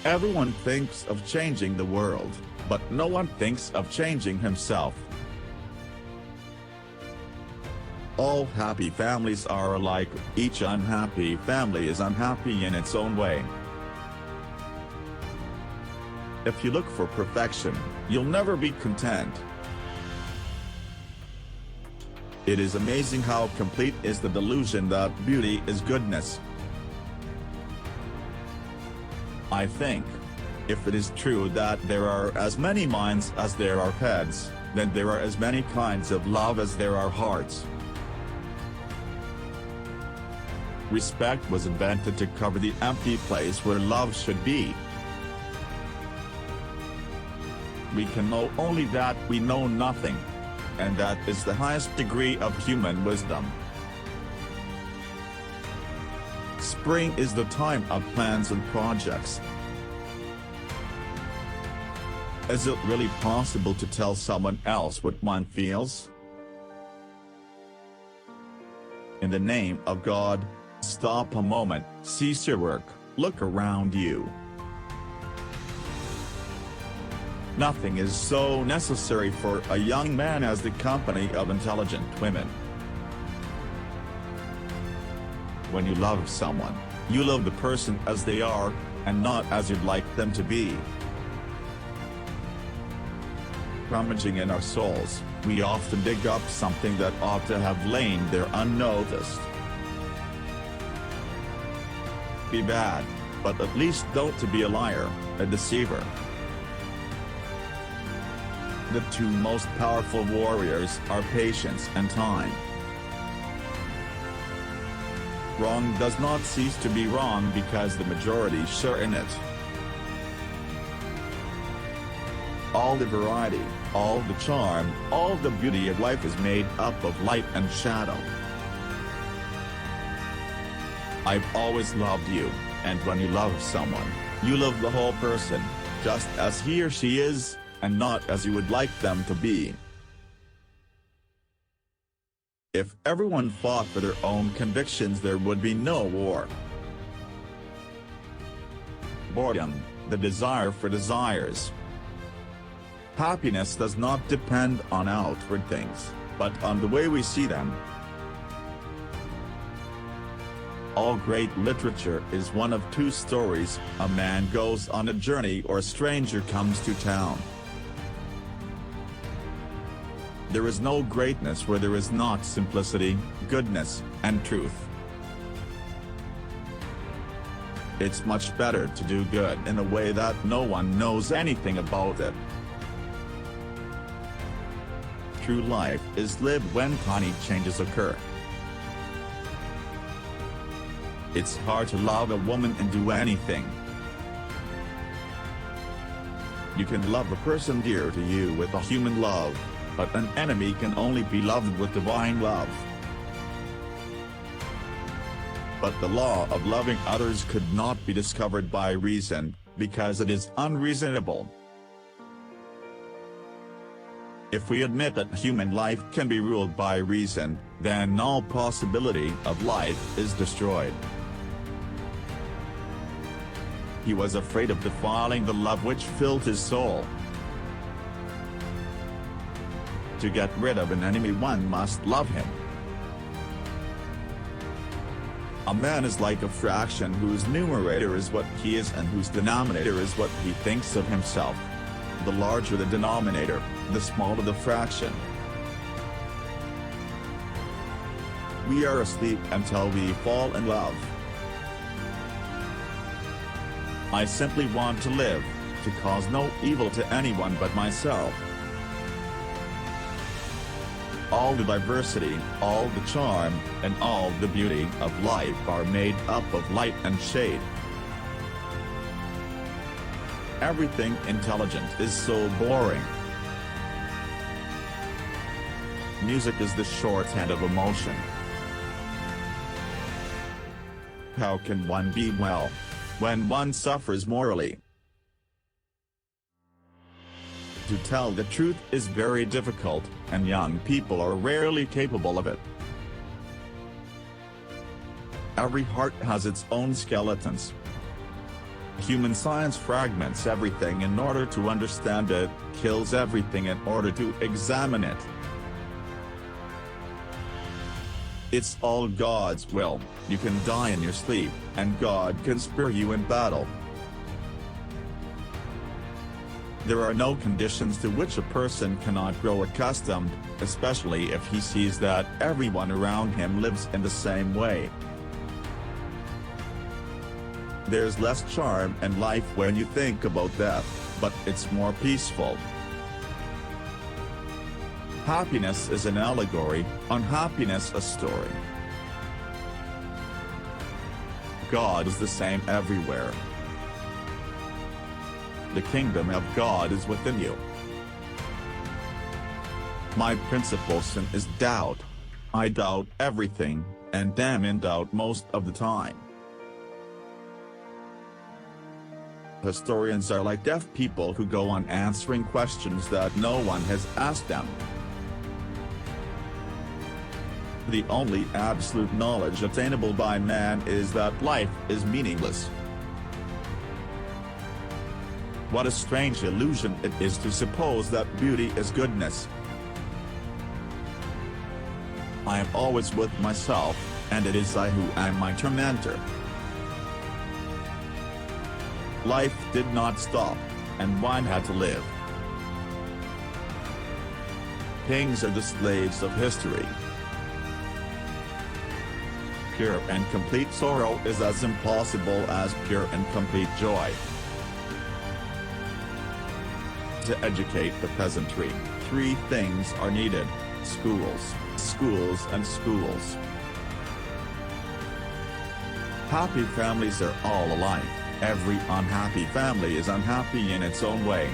Everyone thinks of changing the world, but no one thinks of changing himself. All happy families are alike, each unhappy family is unhappy in its own way. If you look for perfection, you'll never be content. It is amazing how complete is the delusion that beauty is goodness. I think, if it is true that there are as many minds as there are heads, then there are as many kinds of love as there are hearts. Respect was invented to cover the empty place where love should be. We can know only that we know nothing, and that is the highest degree of human wisdom. Spring is the time of plans and projects. Is it really possible to tell someone else what one feels? In the name of God, stop a moment, cease your work, look around you. Nothing is so necessary for a young man as the company of intelligent women. When you love someone, you love the person as they are, and not as you'd like them to be. Rummaging in our souls, we often dig up something that ought to have lain there unnoticed. Be bad, but at least don't to be a liar, a deceiver. The two most powerful warriors are patience and time. Wrong does not cease to be wrong because the majority share in it. All the variety, all the charm, all the beauty of life is made up of light and shadow. I've always loved you, and when you love someone, you love the whole person, just as he or she is, and not as you would like them to be. If everyone fought for their own convictions, there would be no war. Boredom, the desire for desires. Happiness does not depend on outward things, but on the way we see them. All great literature is one of two stories: a man goes on a journey or a stranger comes to town. There is no greatness where there is not simplicity, goodness, and truth. It's much better to do good in a way that no one knows anything about it. True life is lived when tiny changes occur. It's hard to love a woman and do anything. You can love a person dear to you with a human love, but an enemy can only be loved with divine love. But the law of loving others could not be discovered by reason, because it is unreasonable. If we admit that human life can be ruled by reason, then all possibility of life is destroyed. He was afraid of defiling the love which filled his soul. To get rid of an enemy, one must love him. A man is like a fraction whose numerator is what he is and whose denominator is what he thinks of himself. The larger the denominator, the smaller the fraction. We are asleep until we fall in love. I simply want to live, to cause no evil to anyone but myself. All the diversity, all the charm, and all the beauty of life are made up of light and shade. Everything intelligent is so boring. Music is the shorthand of emotion. How can one be well when one suffers morally? To tell the truth is very difficult, and young people are rarely capable of it. Every heart has its own skeletons. Human science fragments everything in order to understand it, kills everything in order to examine it. It's all God's will. You can die in your sleep, and God can spare you in battle. There are no conditions to which a person cannot grow accustomed, especially if he sees that everyone around him lives in the same way. There's less charm in life when you think about death, but it's more peaceful. Happiness is an allegory, unhappiness a story. God is the same everywhere. The kingdom of God is within you. My principal sin is doubt. I doubt everything, and am in doubt most of the time. Historians are like deaf people who go on answering questions that no one has asked them. The only absolute knowledge attainable by man is that life is meaningless. What a strange illusion it is to suppose that beauty is goodness. I am always with myself, and it is I who am my tormentor. Life did not stop, and wine had to live. Kings are the slaves of history. Pure and complete sorrow is as impossible as pure and complete joy. To educate the peasantry, 3 things are needed: schools, schools and schools. Happy families are all alike. Every unhappy family is unhappy in its own way.